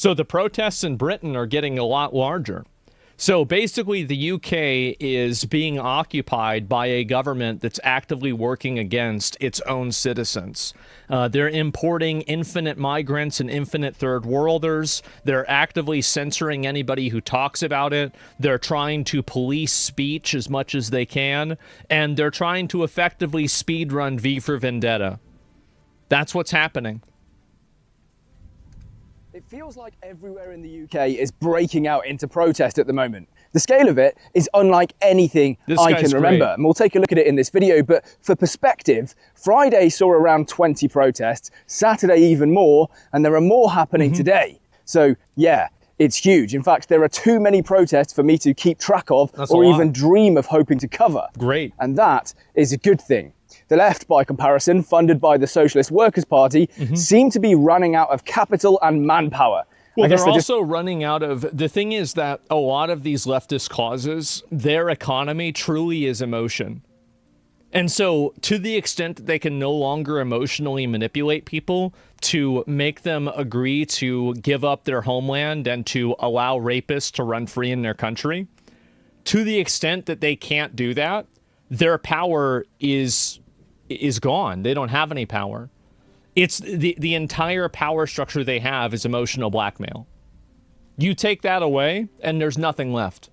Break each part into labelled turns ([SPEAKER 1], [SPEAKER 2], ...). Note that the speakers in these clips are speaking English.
[SPEAKER 1] So the protests in Britain are getting a lot larger. So basically, the UK is being occupied by a government that's actively working against its own citizens. They're importing infinite migrants and infinite third worlders. They're actively censoring anybody who talks about it. They're trying to police speech as much as they can. And they're trying to effectively speedrun V for Vendetta. That's what's happening.
[SPEAKER 2] It feels like everywhere in the UK is breaking out into protest at the moment. The scale of it is unlike anything I can remember. And we'll take a look at it in this video, but for perspective, Friday saw around 20 protests, Saturday even more, and there are more happening today. So yeah, it's huge. In fact, there are too many protests for me to keep track of or even dream of hoping to cover.
[SPEAKER 1] Great.
[SPEAKER 2] And that is a good thing. The left, by comparison, funded by the Socialist Workers' Party, seem to be running out of capital and manpower.
[SPEAKER 1] Well, they're also running out of... The thing is that a lot of these leftist causes, their economy truly is emotion. And so, to the extent that they can no longer emotionally manipulate people to make them agree to give up their homeland and to allow rapists to run free in their country, to the extent that they can't do that, their power is gone. They don't have any power. It's the entire power structure they have is emotional blackmail. You take that away, and there's nothing left.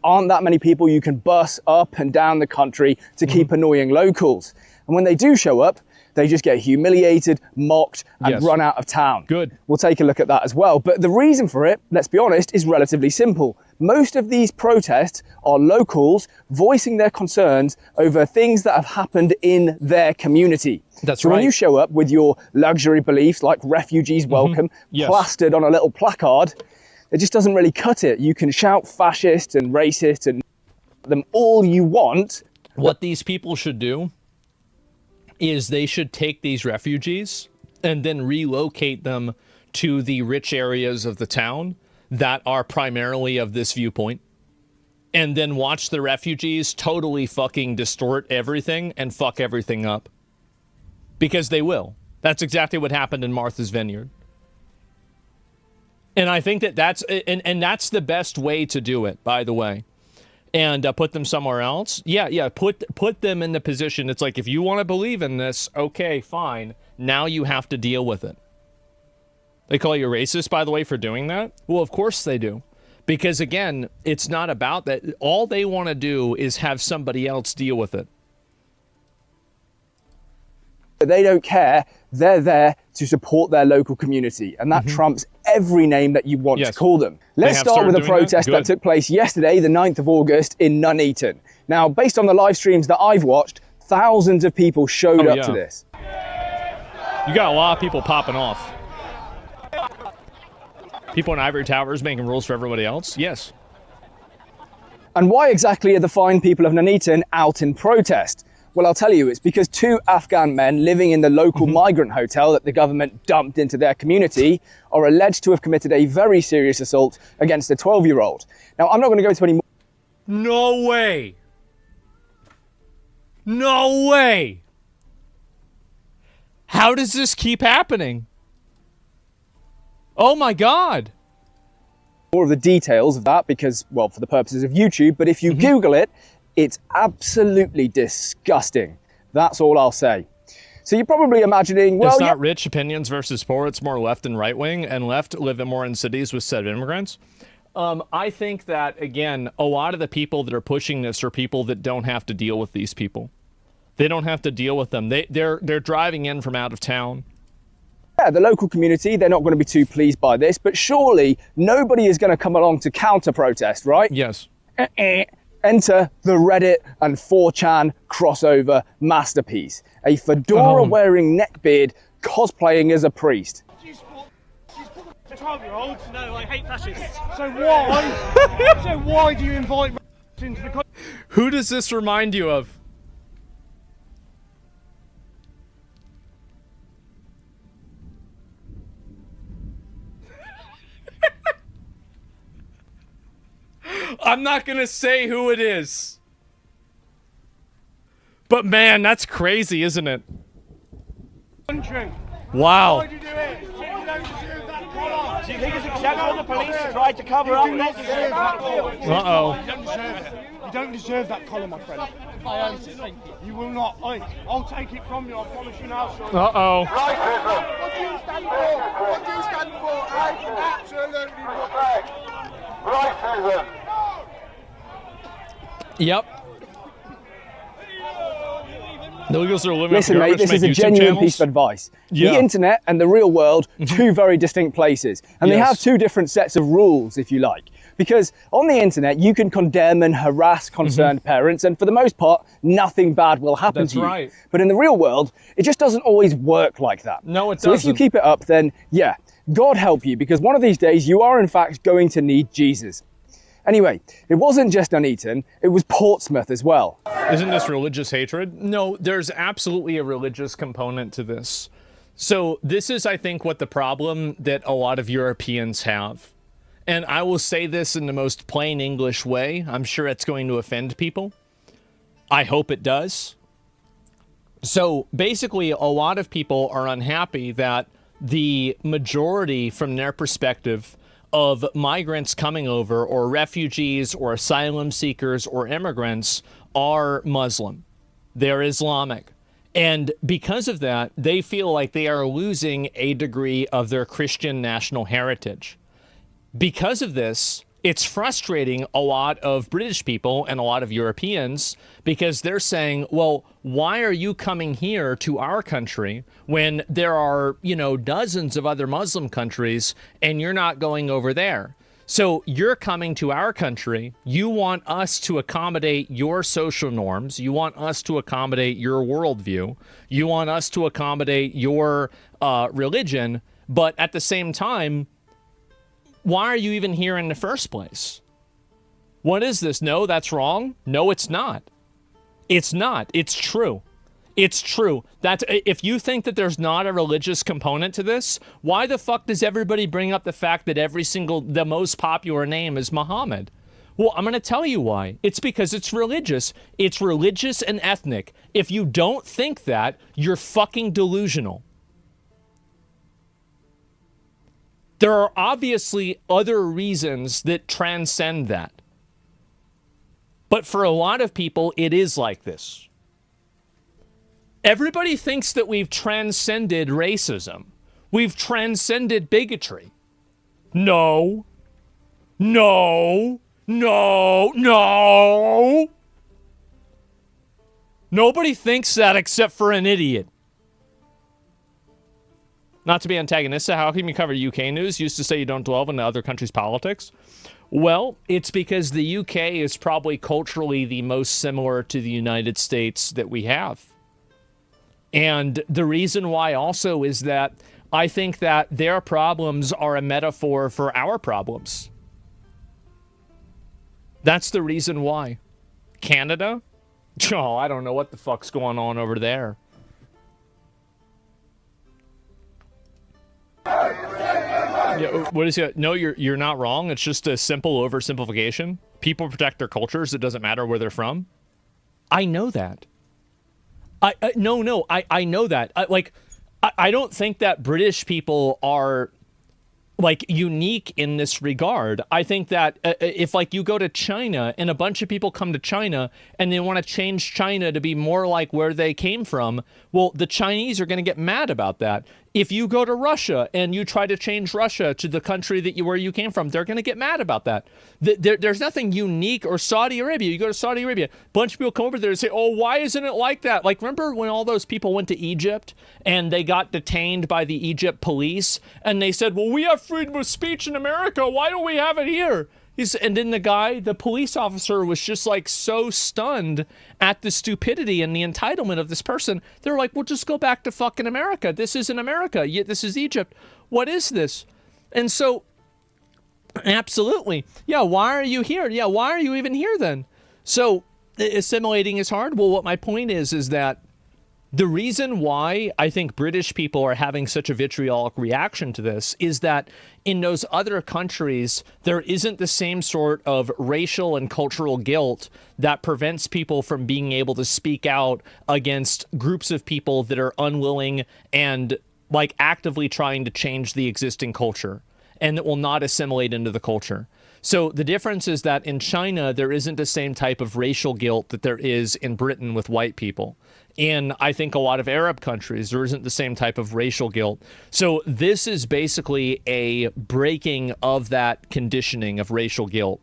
[SPEAKER 2] Aren't that many people you can bus up and down the country to keep annoying locals. And when they do show up, they just get humiliated, mocked, and run out of town.
[SPEAKER 1] Good.
[SPEAKER 2] We'll take a look at that as well. But the reason for it, let's be honest, is relatively simple. Most of these protests are locals voicing their concerns over things that have happened in their community.
[SPEAKER 1] That's
[SPEAKER 2] so
[SPEAKER 1] right.
[SPEAKER 2] When you show up with your luxury beliefs like refugees welcome plastered on a little placard, it just doesn't really cut it. You can shout fascist and racist and them all you want.
[SPEAKER 1] What these people should do is they should take these refugees and then relocate them to the rich areas of the town that are primarily of this viewpoint, and then watch the refugees totally fucking distort everything and fuck everything up. Because they will. That's exactly what happened in Martha's Vineyard. And I think that that's the best way to do it, by the way. And put them somewhere else. Yeah, put them in the position. It's like, if you want to believe in this, okay, fine. Now you have to deal with it. They call you racist, by the way, for doing that? Well, of course they do. Because, again, it's not about that. All they want to do is have somebody else deal with it.
[SPEAKER 2] They don't care. They're there to support their local community. And that trumps every name that you want to call them. Let's start with a protest that took place yesterday, the 9th of August in Nuneaton. Now, based on the live streams that I've watched, thousands of people showed up to this.
[SPEAKER 1] You got a lot of people popping off. People in ivory towers making rules for everybody else? Yes.
[SPEAKER 2] And why exactly are the fine people of Nuneaton out in protest? Well, I'll tell you, it's because 2 Afghan men living in the local migrant hotel that the government dumped into their community are alleged to have committed a very serious assault against a 12-year-old. Now, I'm not going to go into any more.
[SPEAKER 1] No way. No way. How does this keep happening? Oh my God.
[SPEAKER 2] More of the details of that because, well, for the purposes of YouTube, but if you Google it, it's absolutely disgusting. That's all I'll say. So you're probably imagining, well,
[SPEAKER 1] it's not rich opinions versus poor. It's more left and right wing, and left live more in cities with set of immigrants. I think that, again, a lot of the people that are pushing this are people that don't have to deal with these people. They don't have to deal with them. They're driving in from out of town.
[SPEAKER 2] Yeah, the local community, they're not going to be too pleased by this, but surely nobody is going to come along to counter-protest, right?
[SPEAKER 1] Yes.
[SPEAKER 2] Enter the Reddit and 4chan crossover masterpiece. A fedora-wearing neckbeard cosplaying as a priest.
[SPEAKER 3] You support 12-year-olds? No, I hate fascists. So why do you invite into the country?
[SPEAKER 1] Who does this remind you of? I'm not gonna say who it is. But man, that's crazy, isn't it?
[SPEAKER 3] Country.
[SPEAKER 1] Wow.
[SPEAKER 3] Why do you do it? You don't deserve that collar.
[SPEAKER 4] Do you think it's acceptable the police tried to cover up this?
[SPEAKER 1] Uh-oh.
[SPEAKER 3] You don't deserve it. You don't deserve that collar, my friend. I earned it, thank you. You will not. I'll take it from you, I promise you now, son.
[SPEAKER 1] Uh-oh.
[SPEAKER 3] What do you stand for? What do you stand for? Absolutely
[SPEAKER 5] Racism.
[SPEAKER 1] Yep. The legals are limiting
[SPEAKER 2] Listen, mate, this is a genuine piece of advice.
[SPEAKER 1] Yeah.
[SPEAKER 2] The internet and the real world, two very distinct places. And they
[SPEAKER 1] Yes.
[SPEAKER 2] have two different sets of rules, if you like. Because on the internet, you can condemn and harass concerned parents, and for the most part, nothing bad will happen
[SPEAKER 1] That's
[SPEAKER 2] to you.
[SPEAKER 1] right.
[SPEAKER 2] But in the real world, it just doesn't always work like that.
[SPEAKER 1] No, it
[SPEAKER 2] So if you
[SPEAKER 1] doesn't.
[SPEAKER 2] keep it up, then yeah, God help you, because one of these days you are in fact going to need Jesus. Anyway, it wasn't just Nuneaton, it was Portsmouth as well.
[SPEAKER 1] Isn't this religious hatred? No, there's absolutely a religious component to this. So this is, I think, what the problem that a lot of Europeans have. And I will say this in the most plain English way. I'm sure it's going to offend people. I hope it does. So basically, a lot of people are unhappy that the majority, from their perspective, of migrants coming over, or refugees, or asylum seekers, or immigrants are Muslim. They're Islamic. And because of that, they feel like they are losing a degree of their Christian national heritage. Because of this, it's frustrating a lot of British people and a lot of Europeans, because they're saying, well, why are you coming here to our country when there are, dozens of other Muslim countries and you're not going over there? So you're coming to our country. You want us to accommodate your social norms. You want us to accommodate your worldview. You want us to accommodate your religion. But at the same time, why are you even here in the first place? What is this? No, that's wrong. No, it's not. It's not. It's true. It's true. That if you think that there's not a religious component to this, why the fuck does everybody bring up the fact that the most popular name is Muhammad? Well, I'm going to tell you why. It's because it's religious. It's religious and ethnic. If you don't think that, you're fucking delusional. There are obviously other reasons that transcend that. But for a lot of people, it is like this. Everybody thinks that we've transcended racism. We've transcended bigotry. No. No. No. No. Nobody thinks that except for an idiot. Not to be antagonistic, how can you cover UK news? Used to say you don't dwell into other countries' politics. Well, it's because the UK is probably culturally the most similar to the United States that we have. And the reason why also is that I think that their problems are a metaphor for our problems. That's the reason why. Canada? Oh, I don't know what the fuck's going on over there. Yeah, what is it? No, you're not wrong. It's just a simple oversimplification. People protect their cultures. It doesn't matter where they're from. I know that. I know that. I don't think that British people are unique in this regard. I think that if you go to China and a bunch of people come to China and they want to change China to be more like where they came from, well, the Chinese are going to get mad about that. If you go to Russia and you try to change Russia to the country where you came from, they're going to get mad about that. There's nothing unique. Or Saudi Arabia. You go to Saudi Arabia, a bunch of people come over there and say, oh, why isn't it like that? Remember when all those people went to Egypt and they got detained by the Egypt police and they said, well, we have freedom of speech in America. Why don't we have it here? And then the police officer was just so stunned at the stupidity and the entitlement of this person. They're like, well, just go back to fucking America. This isn't America. This is Egypt. What is this? And so, absolutely. Yeah, why are you here? Yeah, why are you even here then? So, assimilating is hard. Well, what my point is that the reason why I think British people are having such a vitriolic reaction to this is that in those other countries, there isn't the same sort of racial and cultural guilt that prevents people from being able to speak out against groups of people that are unwilling and actively trying to change the existing culture. and that will not assimilate into the culture. So the difference is that in China, there isn't the same type of racial guilt that there is in Britain with white people. In, I think, a lot of Arab countries, there isn't the same type of racial guilt. So this is basically a breaking of that conditioning of racial guilt.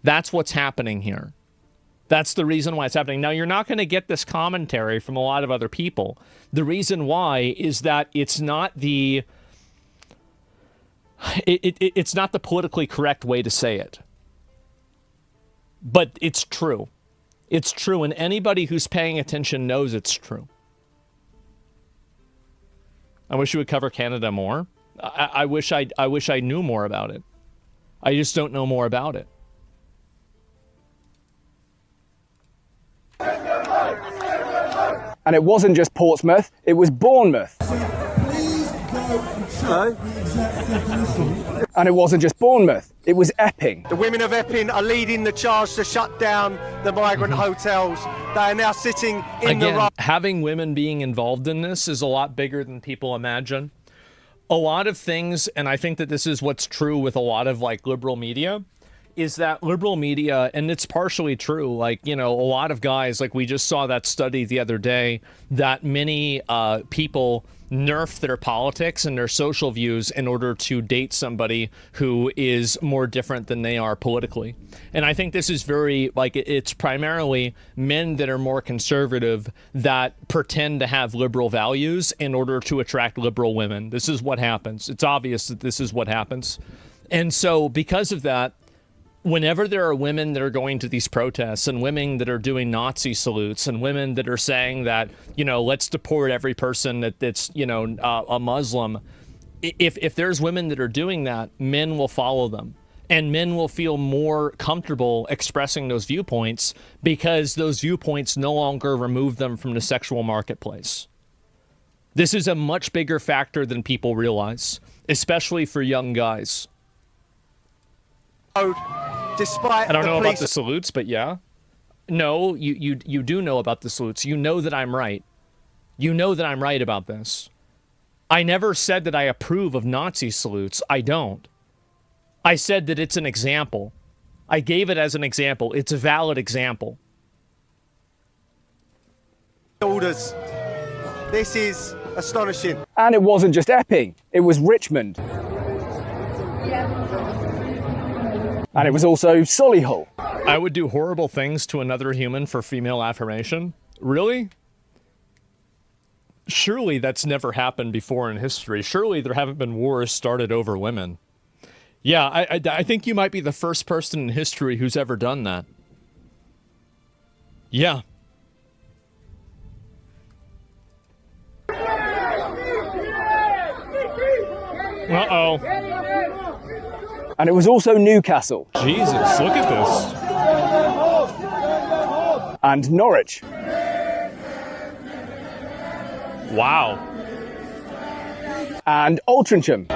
[SPEAKER 1] That's what's happening here. That's the reason why it's happening. Now, you're not going to get this commentary from a lot of other people. The reason why is that it's not the it's not the politically correct way to say it. But it's true. It's true, and anybody who's paying attention knows it's true. I wish you would cover Canada more. I wish I knew more about it. I just don't know more about it.
[SPEAKER 2] And it wasn't just Portsmouth, it was Bournemouth. And it wasn't just Bournemouth, it was Epping.
[SPEAKER 3] The women of Epping are leading the charge to shut down the migrant hotels. They are now sitting in the road.
[SPEAKER 1] Having women being involved in this is a lot bigger than people imagine. A lot of things, and I think that this is what's true with a lot of like liberal media, is that liberal media, and it's partially true, like, you know, a lot of guys, like we just saw that study the other day, that many people nerf their politics and their social views in order to date somebody who is more different than they are politically. And I think this is very, like, it's primarily men that are more conservative that pretend to have liberal values in order to attract liberal women. This is what happens. It's obvious that this is what happens. And so because of that, whenever there are women that are going to these protests and women that are doing Nazi salutes and women that are saying that, you know, let's deport every person that's, you know, a Muslim, if there's women that are doing that, men will follow them. And men will feel more comfortable expressing those viewpoints because those viewpoints no longer remove them from the sexual marketplace. This is a much bigger factor than people realize, especially for young guys.
[SPEAKER 3] Despite
[SPEAKER 1] I don't know about the salutes, but yeah. No, you do know about the salutes. You know that I'm right. You know that I'm right about this. I never said that I approve of Nazi salutes. I don't. I said that it's an example. I gave it as an example. It's a valid example.
[SPEAKER 3] Orders. This is astonishing.
[SPEAKER 2] And it wasn't just Epping, it was Richmond. And it was also Solihull.
[SPEAKER 1] I would do horrible things to another human for female affirmation? Really? Surely that's never happened before in history. Surely there haven't been wars started over women. Yeah, I think you might be the first person in history who's ever done that. Yeah. Uh-oh.
[SPEAKER 2] And it was also Newcastle.
[SPEAKER 1] Jesus, look at this.
[SPEAKER 2] And Norwich.
[SPEAKER 1] Wow.
[SPEAKER 2] And Altrincham.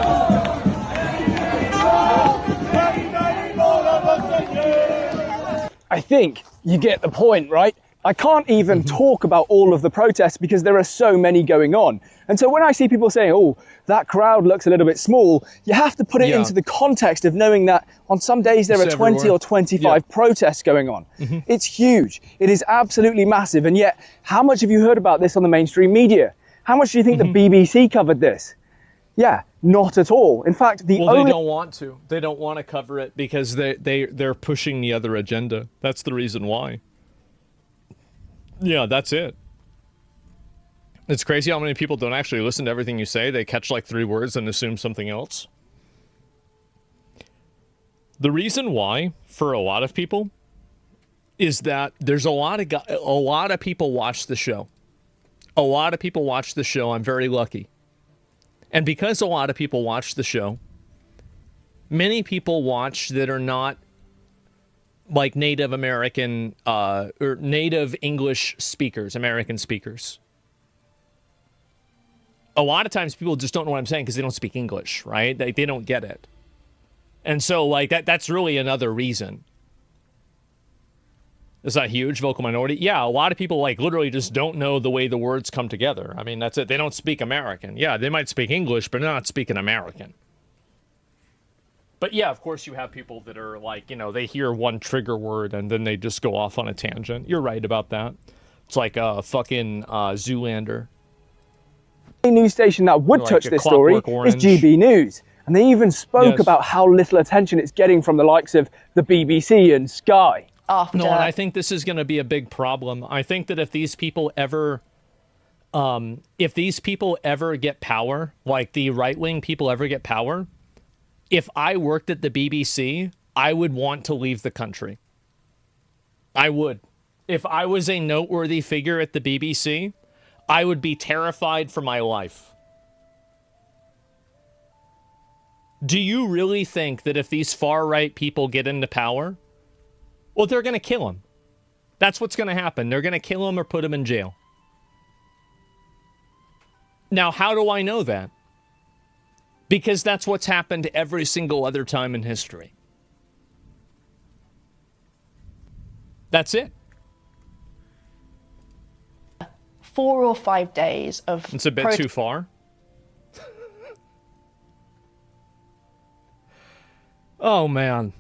[SPEAKER 2] I think you get the point, right? I can't even talk about all of the protests because there are so many going on. And so when I see people saying, oh, that crowd looks a little bit small, you have to put it into the context of knowing that on some days there are 20 or 25 protests going on. It's huge. It is absolutely massive. And yet, how much have you heard about this on the mainstream media? How much do you think the BBC covered this? Yeah, not at all. In fact,
[SPEAKER 1] they don't want to. They don't want to cover it because they're pushing the other agenda. That's the reason why. Yeah, that's it. It's crazy how many people don't actually listen to everything you say. They catch like 3 words and assume something else. The reason why, for a lot of people, is that there's a lot of people watch the show. A lot of people watch the show. I'm very lucky. And because a lot of people watch the show, many people watch that are not like Native American or Native English speakers, American speakers. A lot of times people just don't know what I'm saying because they don't speak English, right? They don't get it. And so like that's really another reason. Is that huge, vocal minority? Yeah, a lot of people like literally just don't know the way the words come together. I mean, that's it. They don't speak American. Yeah, they might speak English, but they're not speaking American. But yeah, of course you have people that are like, they hear one trigger word and then they just go off on a tangent. You're right about that. It's like a fucking Zoolander.
[SPEAKER 2] The news station that would touch this story is GB News. And they even spoke about how little attention it's getting from the likes of the BBC and Sky.
[SPEAKER 1] No, and I think this is going to be a big problem. I think that if these people ever get power, like the right-wing people ever get power, if I worked at the BBC, I would want to leave the country. I would. If I was a noteworthy figure at the BBC, I would be terrified for my life. Do you really think that if these far-right people get into power, well, they're going to kill him? That's what's going to happen. They're going to kill him or put him in jail. Now, how do I know that? Because that's what's happened every single other time in history. That's it.
[SPEAKER 5] 4 or 5 days of...
[SPEAKER 1] It's a bit too far. Oh, man.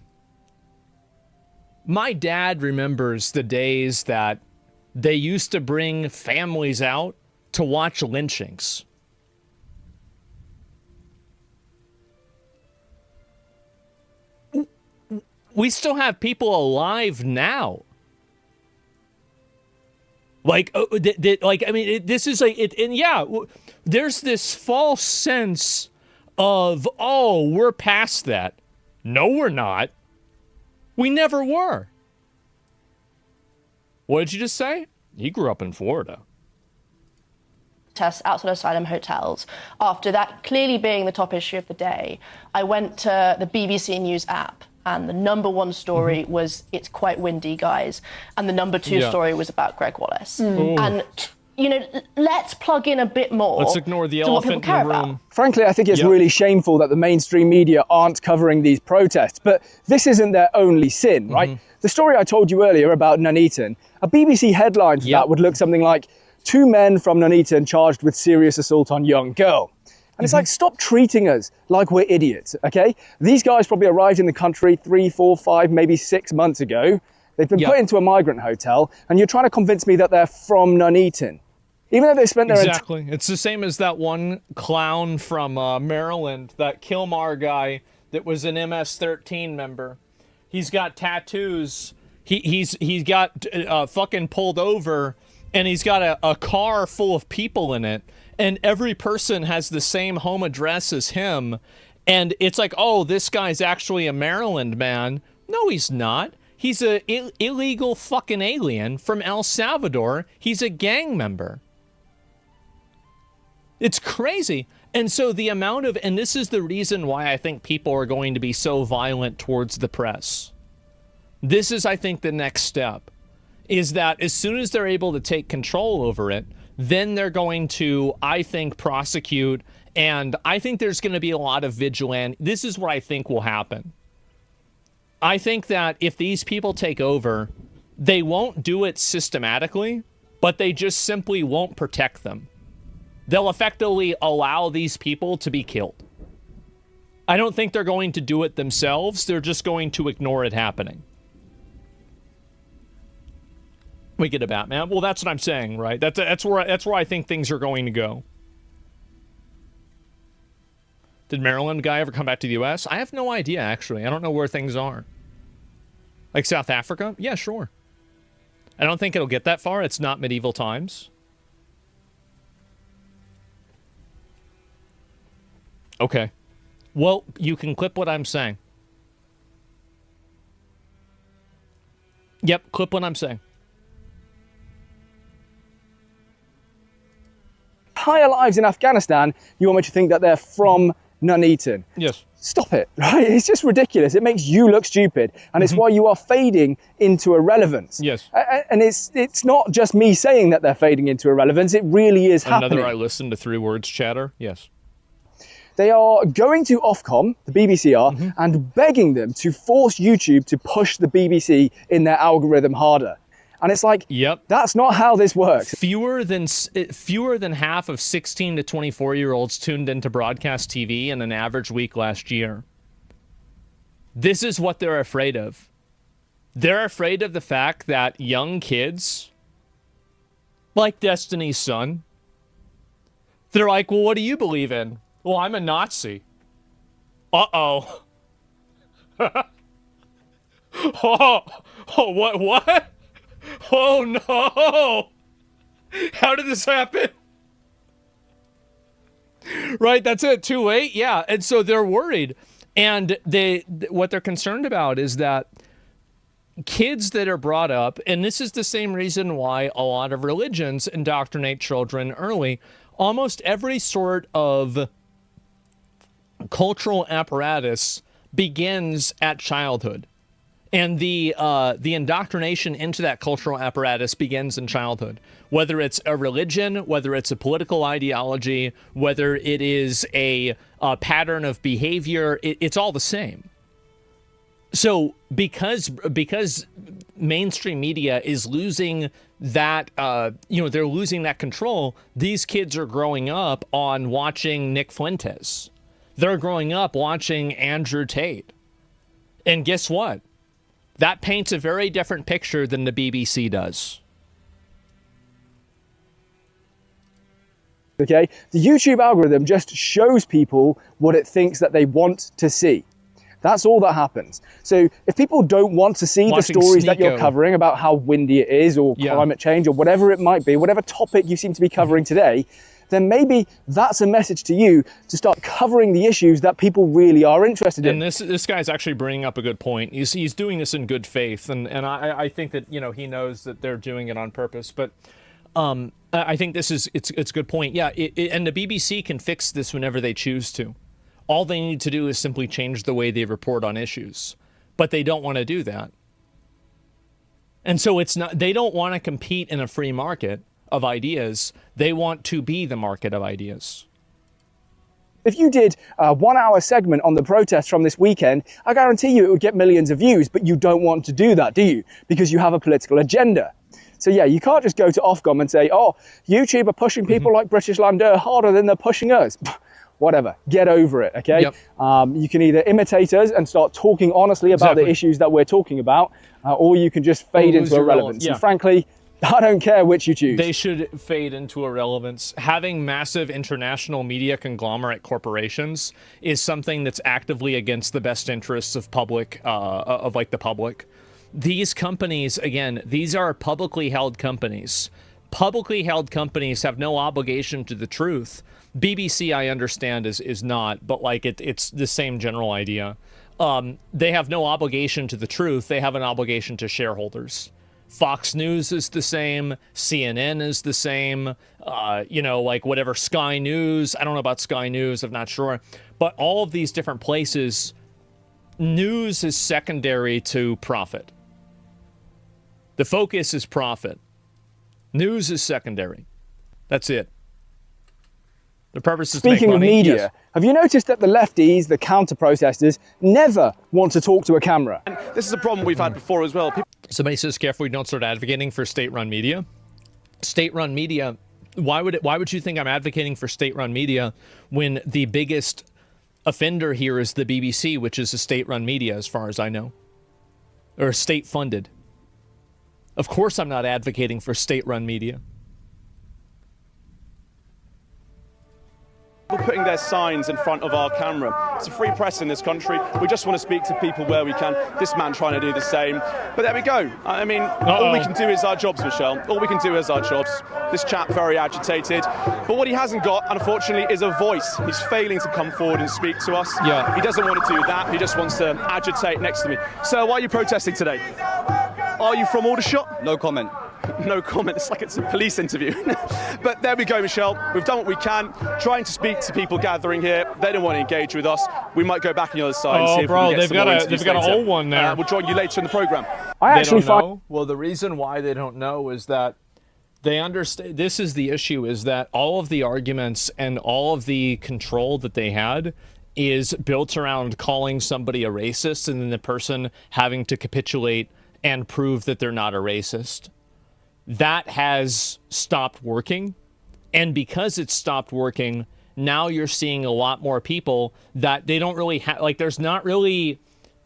[SPEAKER 1] My dad remembers the days that they used to bring families out to watch lynchings. We still have people alive now. Like, this is like, and yeah, there's this false sense of, oh, we're past that. No, we're not. We never were. What did you just say? He grew up in Florida.
[SPEAKER 5] Tests outside asylum hotels. After that clearly being the top issue of the day, I went to the BBC News app, and the #1 story was "It's quite windy, guys," and the #2 story was about Greg Wallace. And let's plug in a bit more.
[SPEAKER 1] Let's ignore the elephant in the room.
[SPEAKER 5] About.
[SPEAKER 2] Frankly, I think it's really shameful that the mainstream media aren't covering these protests, but this isn't their only sin, right? The story I told you earlier about Nuneaton, a BBC headline for that would look something like, 2 men from Nuneaton charged with serious assault on young girl. And it's like, stop treating us like we're idiots, okay? These guys probably arrived in the country 3, 4, 5, maybe 6 months ago. They've been put into a migrant hotel, and you're trying to convince me that they're from Nuneaton. Even though they spent their...
[SPEAKER 1] Exactly. It's the same as that one clown from Maryland, that Kilmar guy that was an MS-13 member. He's got tattoos. He's got fucking pulled over, and he's got a car full of people in it. And every person has the same home address as him. And it's like, oh, this guy's actually a Maryland man. No, he's not. He's a illegal fucking alien from El Salvador. He's a gang member. It's crazy. And so the amount of, and this is the reason why I think people are going to be so violent towards the press. This is, I think, the next step, is that as soon as they're able to take control over it, then they're going to, I think, prosecute, and I think there's going to be a lot of vigilante. This is what I think will happen. I think that if these people take over, they won't do it systematically, but they just simply won't protect them. They'll effectively allow these people to be killed. I don't think they're going to do it themselves. They're just going to ignore it happening. We get a Batman. Well, that's what I'm saying, right? That's where I think things are going to go. Did Maryland guy ever come back to the U.S.? I have no idea, actually. I don't know where things are. Like South Africa? Yeah, sure. I don't think it'll get that far. It's not medieval times. Okay. Well, you can clip what I'm saying. Yep, clip what I'm saying.
[SPEAKER 2] Entire lives in Afghanistan, you want me to think that they're from Nuneaton?
[SPEAKER 1] Yes.
[SPEAKER 2] Stop it, right? It's just ridiculous. It makes you look stupid, and it's why you are fading into irrelevance.
[SPEAKER 1] Yes.
[SPEAKER 2] And it's not just me saying that they're fading into irrelevance. It really is happening.
[SPEAKER 1] I listened to 3 words chatter. Yes.
[SPEAKER 2] They are going to Ofcom, the BBC are, and begging them to force YouTube to push the BBC in their algorithm harder. And it's like, that's not how this works.
[SPEAKER 1] Fewer than half of 16 to 24-year-olds tuned into broadcast TV in an average week last year. This is what they're afraid of. They're afraid of the fact that young kids, like Destiny's son, they're like, well, what do you believe in? Well, I'm a Nazi. Uh-oh. oh, what? Oh, no. How did this happen? Right, that's it, too late, yeah. And so they're worried. And what they're concerned about is that kids that are brought up, and this is the same reason why a lot of religions indoctrinate children early, almost every sort of cultural apparatus begins at childhood. And the indoctrination into that cultural apparatus begins in childhood. Whether it's a religion, whether it's a political ideology, whether it is a pattern of behavior, it's all the same. So because mainstream media is losing that, they're losing that control, these kids are growing up on watching Nick Fuentes. They're growing up watching Andrew Tate. And guess what? That paints a very different picture than the BBC does.
[SPEAKER 2] Okay, the YouTube algorithm just shows people what it thinks that they want to see. That's all that happens. So if people don't want to see the stories that you're covering about how windy it is or climate change or whatever it might be, whatever topic you seem to be covering today, then maybe that's a message to you to start covering the issues that people really are interested in.
[SPEAKER 1] And this guy's actually bringing up a good point. He's doing this in good faith, and I think that he knows that they're doing it on purpose. But I think it's a good point. Yeah, and the BBC can fix this whenever they choose to. All they need to do is simply change the way they report on issues, but they don't want to do that. And so they don't want to compete in a free market of ideas. They want to be the market of ideas.
[SPEAKER 2] If you did a 1 hour segment on the protests from this weekend, I guarantee you it would get millions of views, but you don't want to do that, do you? Because you have a political agenda. So yeah, you can't just go to Ofcom and say, oh, YouTube are pushing people like British Lander harder than they're pushing us. Whatever, get over it, okay?
[SPEAKER 1] Yep.
[SPEAKER 2] You can either imitate us and start talking honestly about the issues that we're talking about, or you can just fade into irrelevance. And frankly, I don't care which you choose.
[SPEAKER 1] They should fade into irrelevance. Having massive international media conglomerate corporations is something that's actively against the best interests of the public. These companies, again, these are publicly held companies. Publicly held companies have no obligation to the truth. BBC, I understand, is not, but it's the same general idea. They have no obligation to the truth. They have an obligation to shareholders. Fox News is the same. CNN is the same. Whatever Sky News. I don't know about Sky News. I'm not sure. But all of these different places, news is secondary to profit. The focus is profit. News is secondary. That's it. The purpose is to make money.
[SPEAKER 2] Speaking of media,
[SPEAKER 1] yes.
[SPEAKER 2] Have you noticed that the lefties, the counter-protesters, never want to talk to a camera?
[SPEAKER 6] And this is a problem we've had before as well.
[SPEAKER 1] Somebody says, careful we don't start advocating for state-run media. State-run media, why would you think I'm advocating for state-run media when the biggest offender here is the BBC, which is a state-run media as far as I know, or state-funded? Of course I'm not advocating for state-run media.
[SPEAKER 6] People putting their signs in front of our camera. It's a free press in this country. We just want to speak to people where we can. This man trying to do the same. But there we go. I mean, all we can do is our jobs, Michelle. All we can do is our jobs. This chap very agitated. But what he hasn't got, unfortunately, is a voice. He's failing to come forward and speak to us.
[SPEAKER 1] Yeah.
[SPEAKER 6] He doesn't want to do that. He just wants to agitate next to me. Sir, why are you protesting today? Are you from Aldershot?
[SPEAKER 7] No comment.
[SPEAKER 6] No comment. It's like it's a police interview. But there we go, Michelle. We've done what we can, trying to speak to people gathering here. They don't want to engage with us. We might go back on the other side and see if we can get some more interviews
[SPEAKER 1] they've got
[SPEAKER 6] later.
[SPEAKER 1] a whole one there.
[SPEAKER 6] We'll join you later in the programme.
[SPEAKER 2] I actually
[SPEAKER 1] they don't know. Well, the reason why they don't know is that they understand. This is the issue: is that all of the arguments and all of the control that they had is built around calling somebody a racist, and then the person having to capitulate and prove that they're not a racist. That has stopped working, and because it's stopped working, now you're seeing a lot more people that they don't really have, like, there's not really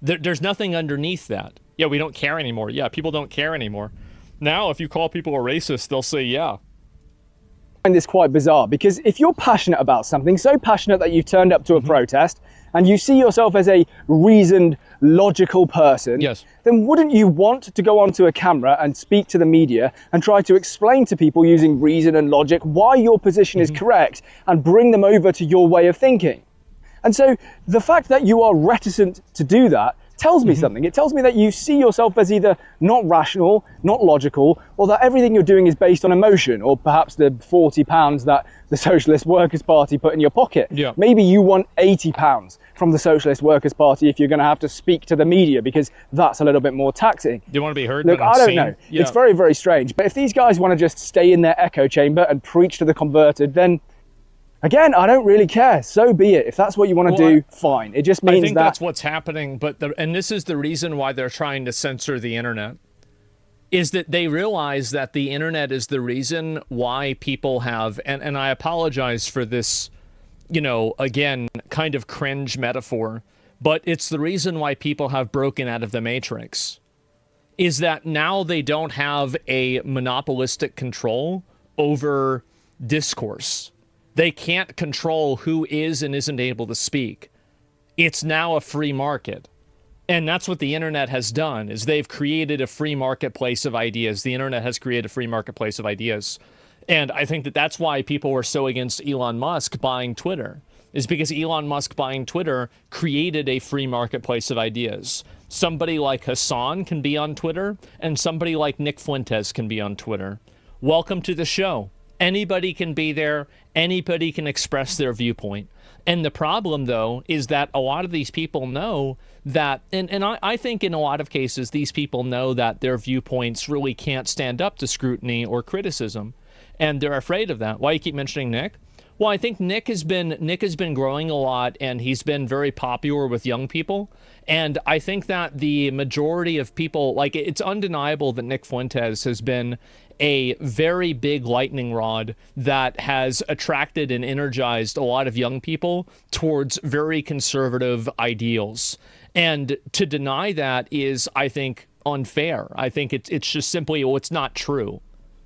[SPEAKER 1] There's nothing underneath that. Yeah, we don't care anymore. Yeah, people don't care anymore. Now, if you call people a racist, they'll say, yeah.
[SPEAKER 2] I find this quite bizarre, because if you're passionate about something, so passionate that you've turned up to a protest, and you see yourself as a reasoned, logical person,
[SPEAKER 1] yes,
[SPEAKER 2] then wouldn't you want to go onto a camera and speak to the media and try to explain to people using reason and logic why your position is correct and bring them over to your way of thinking? And so the fact that you are reticent to do that tells me something. It tells me that you see yourself as either not rational, not logical, or that everything you're doing is based on emotion, or perhaps the £40 that the Socialist Workers' Party put in your pocket.
[SPEAKER 1] Yeah.
[SPEAKER 2] Maybe you want £80 from the Socialist Workers' Party if you're going to have to speak to the media, because that's a little bit more taxing.
[SPEAKER 1] Do you want to be heard?
[SPEAKER 2] Look, I don't know. Yeah. It's very, very strange. But if these guys want to just stay in their echo chamber and preach to the converted, then again, I don't really care. So be it. If that's what you want to do, fine. It just means
[SPEAKER 1] I think that's what's happening. And this is the reason why they're trying to censor the internet, is that they realize that the internet is the reason why people have, and I apologize for this, again, kind of cringe metaphor, but it's the reason why people have broken out of the matrix, is that now they don't have a monopolistic control over discourse. They can't control who is and isn't able to speak. It's now a free market. And that's what the internet has done, is they've created a free marketplace of ideas. The internet has created a free marketplace of ideas. And I think that that's why people were so against Elon Musk buying Twitter, is because Elon Musk buying Twitter created a free marketplace of ideas. Somebody like Hassan can be on Twitter, and somebody like Nick Fuentes can be on Twitter. Welcome to the show. Anybody can be there. Anybody can express their viewpoint. And the problem, though, is that a lot of these people know that, and I think in a lot of cases, these people know that their viewpoints really can't stand up to scrutiny or criticism. And they're afraid of that. Why do you keep mentioning Nick? Well, I think Nick has been growing a lot, and he's been very popular with young people. And I think that the majority of people, like, it's undeniable that Nick Fuentes has been a very big lightning rod that has attracted and energized a lot of young people towards very conservative ideals. And to deny that is, I think, unfair. I think it's just simply, well, it's not true.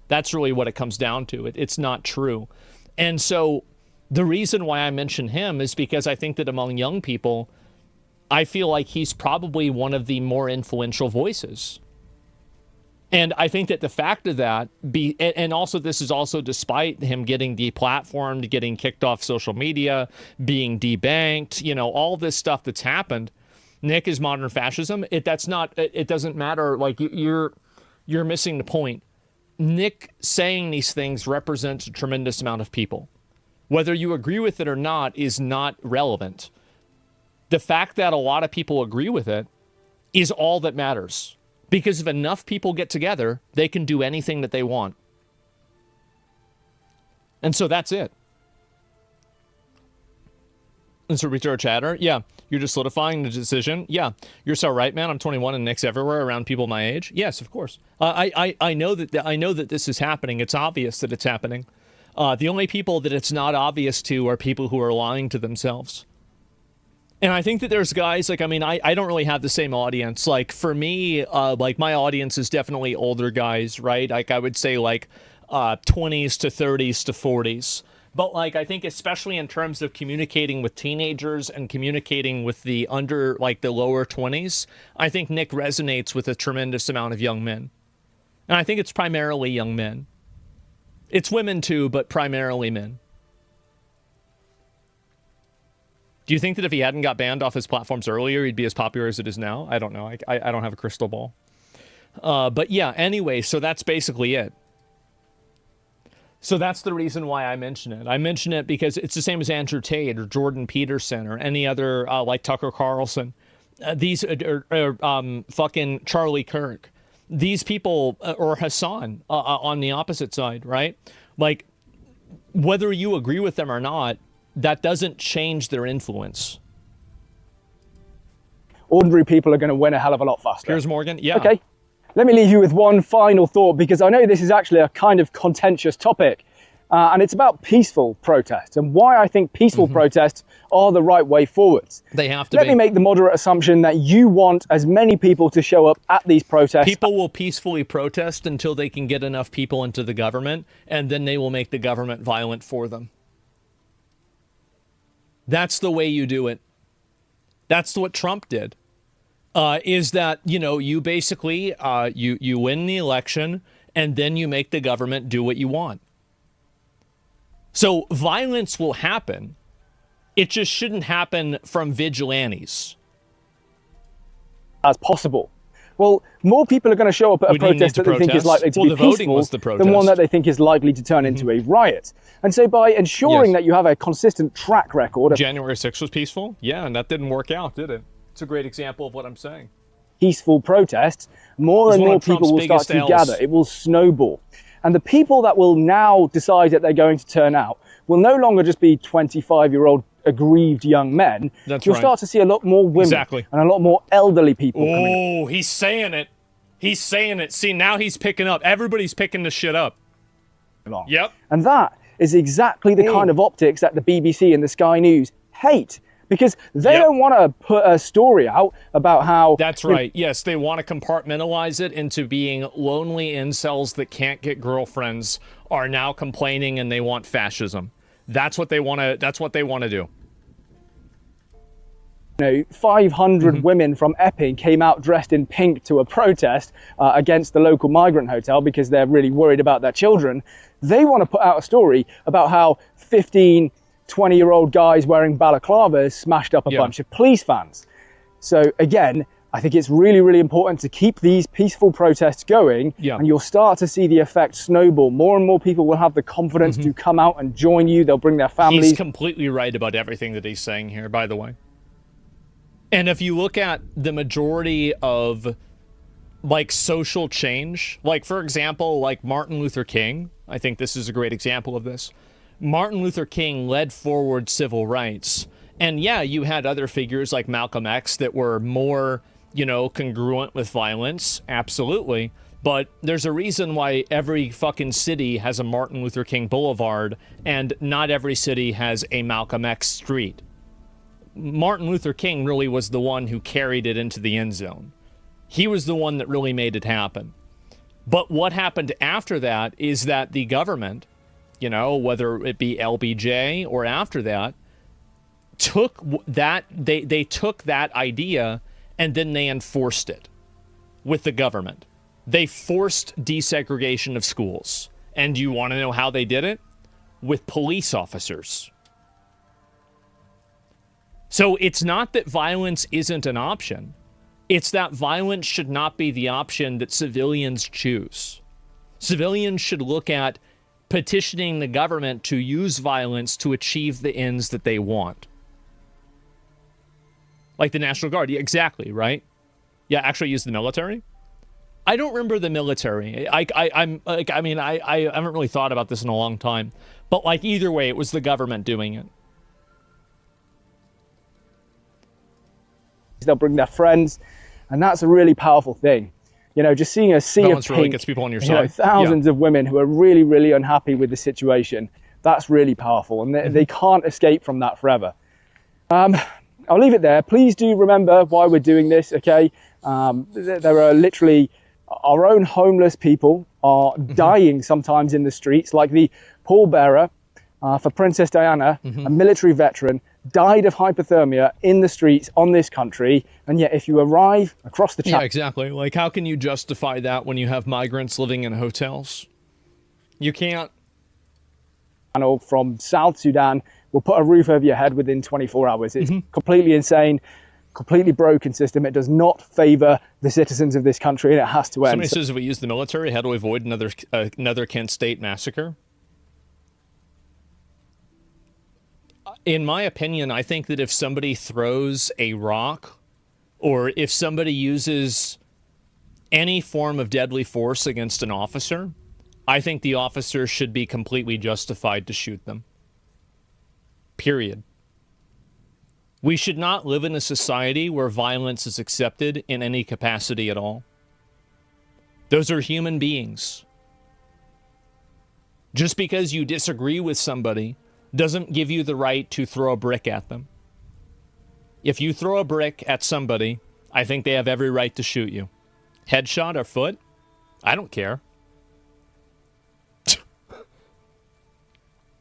[SPEAKER 1] That's really what it comes down to. It's not true. And so the reason why I mention him is because I think that among young people, I feel like he's probably one of the more influential voices. And I think that the fact of that, and also this is also despite him getting deplatformed, getting kicked off social media, being debanked, all this stuff that's happened. Nick is modern fascism. It doesn't matter. Like, you're missing the point. Nick saying these things represents a tremendous amount of people. Whether you agree with it or not is not relevant. The fact that a lot of people agree with it is all that matters. Because if enough people get together, they can do anything that they want. And so that's it. And so research chatter, yeah. You're just solidifying the decision. Yeah, you're so right, man. I'm 21 and Nick's everywhere around people my age. Yes, of course. I know that this is happening. It's obvious that it's happening. The only people that it's not obvious to are people who are lying to themselves. And I think that there's guys, like, I don't really have the same audience. Like, for me, my audience is definitely older guys, right? Like, I would say, 20s to 30s to 40s. But, I think especially in terms of communicating with teenagers and communicating with the the lower 20s, I think Nick resonates with a tremendous amount of young men. And I think it's primarily young men. It's women, too, but primarily men. Do you think that if he hadn't got banned off his platforms earlier, he'd be as popular as it is now? I don't know. I don't have a crystal ball. But yeah, anyway, so that's basically it. So that's the reason why I mention it. I mention it because it's the same as Andrew Tate or Jordan Peterson or any other, like Tucker Carlson. These fucking Charlie Kirk. These people, or Hassan on the opposite side, right? Like, whether you agree with them or not, that doesn't change their influence.
[SPEAKER 2] Ordinary people are going to win a hell of a lot faster.
[SPEAKER 1] Here's Morgan. Yeah.
[SPEAKER 2] Okay. Let me leave you with one final thought, because I know this is actually a kind of contentious topic. and it's about peaceful protests and why I think peaceful protests are the right way forwards.
[SPEAKER 1] They have to
[SPEAKER 2] Let me make the moderate assumption that you want as many people to show up at these protests.
[SPEAKER 1] People will peacefully protest until they can get enough people into the government, and then they will make the government violent for them. That's the way you do it. That's what Trump did. Is that, you know, you basically, you win the election, and then you make the government do what you want. So violence will happen. It just shouldn't happen from vigilantes.
[SPEAKER 2] As possible. Well, more people are going to show up at a protest that they think is likely to be peaceful than one that they think is likely to turn into a riot. And so by ensuring that you have a consistent track record of
[SPEAKER 1] January 6th was peaceful? Yeah, and that didn't work out, did it? It's a great example of what I'm saying.
[SPEAKER 2] Peaceful protests, more and more people will start to gather. It will snowball. And the people that will now decide that they're going to turn out will no longer just be 25-year-old aggrieved young men. You'll start to see a lot more women and a lot more elderly people coming in.
[SPEAKER 1] Oh, he's saying it. He's saying it. See, now he's picking up. Everybody's picking this shit up. Yep.
[SPEAKER 2] And that is exactly the kind of optics that the BBC and the Sky News hate. Because they don't want to put a story out about how...
[SPEAKER 1] That's right. Yes, they want to compartmentalize it into being lonely incels that can't get girlfriends are now complaining and they want fascism. That's what they want to. That's what they want to do.
[SPEAKER 2] You know, 500 women from Epping came out dressed in pink to a protest against the local migrant hotel because they're really worried about their children. They want to put out a story about how 15, 20-year-old guys wearing balaclavas smashed up a bunch of police vans. So again, I think it's really, really important to keep these peaceful protests going, and you'll start to see the effect snowball. More and more people will have the confidence to come out and join you. They'll bring their families.
[SPEAKER 1] He's completely right about everything that he's saying here, by the way. And if you look at the majority of, like, social change, like, for example, like Martin Luther King, I think this is a great example of this. Martin Luther King led forward civil rights. And yeah, you had other figures like Malcolm X that were more, you know, congruent with violence. Absolutely. But there's a reason why every fucking city has a Martin Luther King Boulevard and not every city has a Malcolm X Street. Martin Luther King really was the one who carried it into the end zone. He was the one that really made it happen. But what happened after that is that the government, you know, whether it be LBJ or after that, took that, they took that idea and then they enforced it with the government. They forced desegregation of schools. And you want to know how they did it? With police officers. So it's not that violence isn't an option. It's that violence should not be the option that civilians choose. Civilians should look at petitioning the government to use violence to achieve the ends that they want. Like the National Guard. Yeah, exactly, right? Yeah, actually use the military. I don't remember the military. I haven't really thought about this in a long time. But like either way, it was the government doing it.
[SPEAKER 2] They'll bring their friends, and that's a really powerful thing. You know, just seeing a sea of pink,
[SPEAKER 1] really gets people on your side.
[SPEAKER 2] You know, thousands of women who are really, really unhappy with the situation. That's really powerful, and they can't escape from that forever. I'll leave it there. Please do remember why we're doing this, okay? There are literally our own homeless people are dying sometimes in the streets, like the pallbearer for Princess Diana, a military veteran, died of hypothermia in the streets on this country. And yet if you arrive across the channel...
[SPEAKER 1] Yeah, exactly. Like, how can you justify that when you have migrants living in hotels? You can't.
[SPEAKER 2] From South Sudan will put a roof over your head within 24 hours. It's completely insane, completely broken system. It does not favor the citizens of this country, and it has to end.
[SPEAKER 1] Somebody says if we use the military, how do we avoid another Kent State massacre? In my opinion, I think that if somebody throws a rock or if somebody uses any form of deadly force against an officer, I think the officer should be completely justified to shoot them. Period. We should not live in a society where violence is accepted in any capacity at all. Those are human beings. Just because you disagree with somebody doesn't give you the right to throw a brick at them. If you throw a brick at somebody, I think they have every right to shoot you. Headshot or foot? I don't care.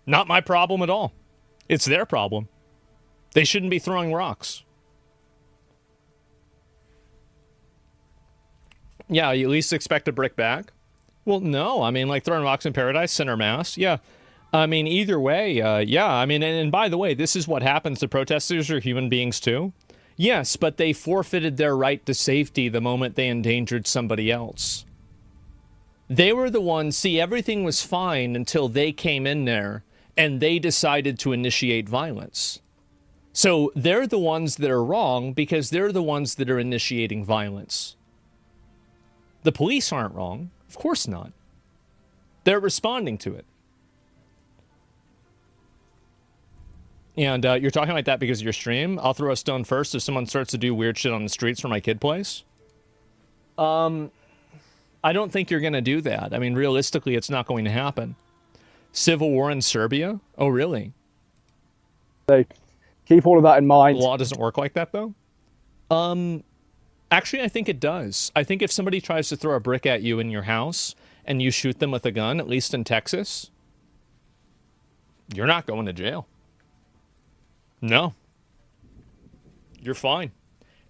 [SPEAKER 1] Not my problem at all. It's their problem. They shouldn't be throwing rocks. Yeah, you at least expect a brick back? Well, no. I mean, like throwing rocks in paradise, center mass. Yeah. I mean, either way, yeah. I mean, and by the way, this is what happens to protesters are human beings too. Yes, but they forfeited their right to safety the moment they endangered somebody else. They were the ones, see, everything was fine until they came in there and they decided to initiate violence. So they're the ones that are wrong because they're the ones that are initiating violence. The police aren't wrong. Of course not. They're responding to it. And you're talking like that because of your stream? I'll throw a stone first if someone starts to do weird shit on the streets where my kid plays. I don't think you're going to do that. I mean, realistically, it's not going to happen. Civil war in Serbia? Oh, really?
[SPEAKER 2] So keep all of that in mind.
[SPEAKER 1] The law doesn't work like that, though? Actually, I think it does. I think if somebody tries to throw a brick at you in your house and you shoot them with a gun, at least in Texas, you're not going to jail. No. You're fine.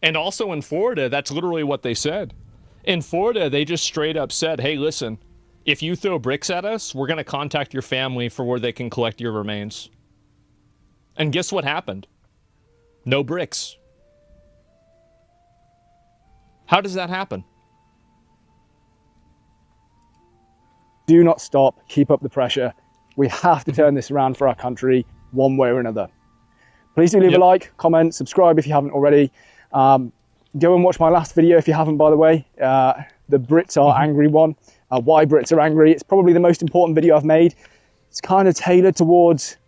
[SPEAKER 1] And also in Florida, that's literally what they said. In Florida, they just straight up said, hey, listen, if you throw bricks at us, we're going to contact your family for where they can collect your remains. And guess what happened? No bricks. How does that happen?
[SPEAKER 2] Do not stop. Keep up the pressure. We have to turn this around for our country one way or another. Please do leave a like, comment, subscribe if you haven't already. Go and watch my last video if you haven't, by the way. The Brits are angry one. Why Brits are angry. It's probably the most important video I've made. It's kind of tailored towards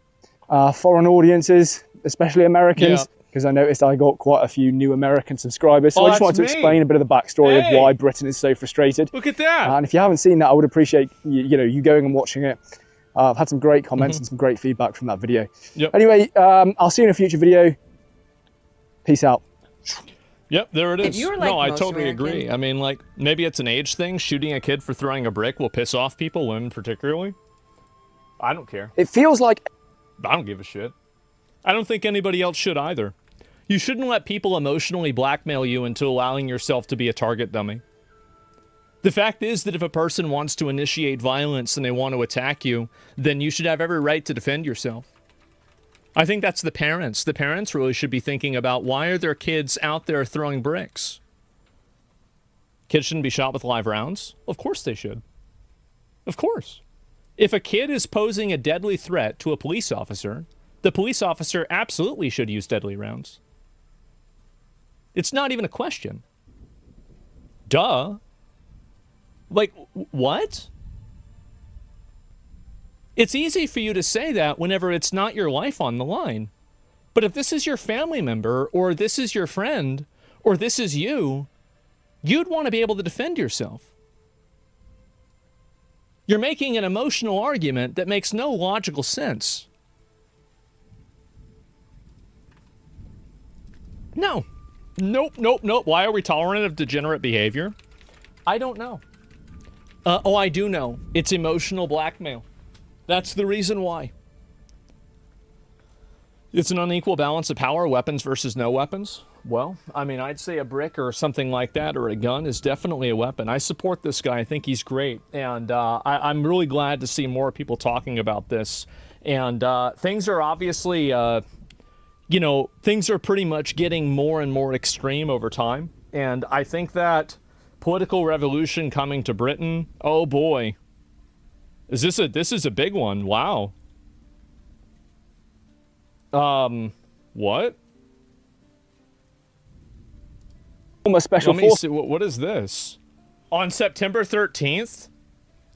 [SPEAKER 2] foreign audiences, especially Americans, because I noticed I got quite a few new American subscribers. So I just wanted to explain a bit of the backstory of why Britain is so frustrated.
[SPEAKER 1] Look at that.
[SPEAKER 2] And if you haven't seen that, I would appreciate you going and watching it. I've had some great comments and some great feedback from that video. Anyway, I'll see you in a future video. Peace out.
[SPEAKER 1] Yep, there it is.
[SPEAKER 7] If you're like
[SPEAKER 1] no, I
[SPEAKER 7] most
[SPEAKER 1] totally
[SPEAKER 7] American-
[SPEAKER 1] agree. I mean, like, maybe it's an age thing. Shooting a kid for throwing a brick will piss off people, women particularly. I don't care.
[SPEAKER 2] It feels like...
[SPEAKER 1] I don't give a shit. I don't think anybody else should either. You shouldn't let people emotionally blackmail you into allowing yourself to be a target dummy. The fact is that if a person wants to initiate violence and they want to attack you, then you should have every right to defend yourself. I think that's the parents. The parents really should be thinking about why are their kids out there throwing bricks? Kids shouldn't be shot with live rounds? Of course they should. Of course. If a kid is posing a deadly threat to a police officer, the police officer absolutely should use deadly rounds. It's not even a question. Duh. Like, what? It's easy for you to say that whenever it's not your life on the line. But if this is your family member, or this is your friend, or this is you, you'd want to be able to defend yourself. You're making an emotional argument that makes no logical sense. No. Nope. Why are we tolerant of degenerate behavior? I don't know. I do know. It's emotional blackmail. That's the reason why. It's an unequal balance of power, weapons versus no weapons. Well, I mean, I'd say a brick or something like that, or a gun, is definitely a weapon. I support this guy. I think he's great. And I'm really glad to see more people talking about this. And things are obviously, things are pretty much getting more and more extreme over time. And I think that political revolution coming to Britain, oh boy. This is a big one. Wow. What?
[SPEAKER 2] Special
[SPEAKER 1] Let me
[SPEAKER 2] force.
[SPEAKER 1] see, what is this? On September 13th,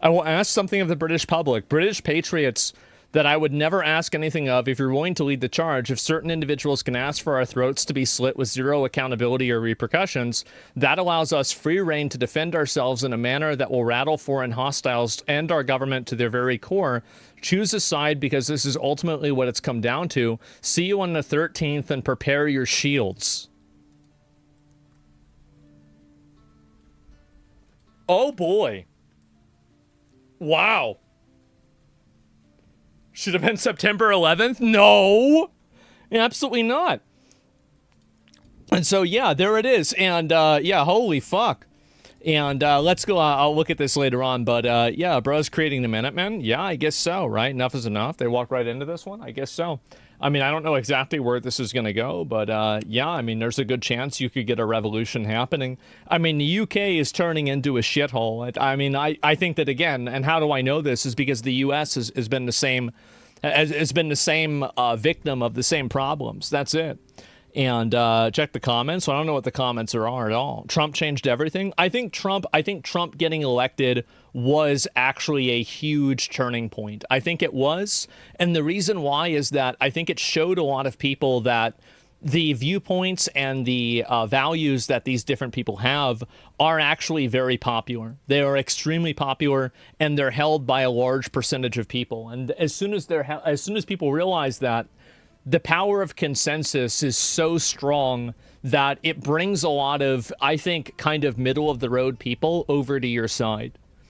[SPEAKER 1] I will ask something of the British public. British patriots, that I would never ask anything of if you're willing to lead the charge. If certain individuals can ask for our throats to be slit with zero accountability or repercussions, that allows us free rein to defend ourselves in a manner that will rattle foreign hostiles and our government to their very core. Choose a side because this is ultimately what it's come down to. See you on the 13th and prepare your shields. Oh boy. Wow. Should have been September 11th? No, absolutely not. And so, yeah, there it is. And, yeah, holy fuck. And let's go. I'll look at this later on. But, yeah, bro's creating the Minutemen. Yeah, I guess so, right? Enough is enough. They walk right into this one. I guess so. I mean, I don't know exactly where this is going to go. But, yeah, I mean, there's a good chance you could get a revolution happening. I mean, the UK is turning into a shithole. I mean, I think that, again, and how do I know this, is because the US has been the same... has been the same victim of the same problems. That's it. And check the comments. So I don't know what the comments are at all. Trump changed everything. I think Trump getting elected was actually a huge turning point. I think it was. And the reason why is that I think it showed a lot of people that the viewpoints and the values that these different people have are actually very popular. They are extremely popular, and they're held by a large percentage of people. And as soon as people realize that, the power of consensus is so strong that it brings a lot of, I think, kind of middle of the road people over to your side.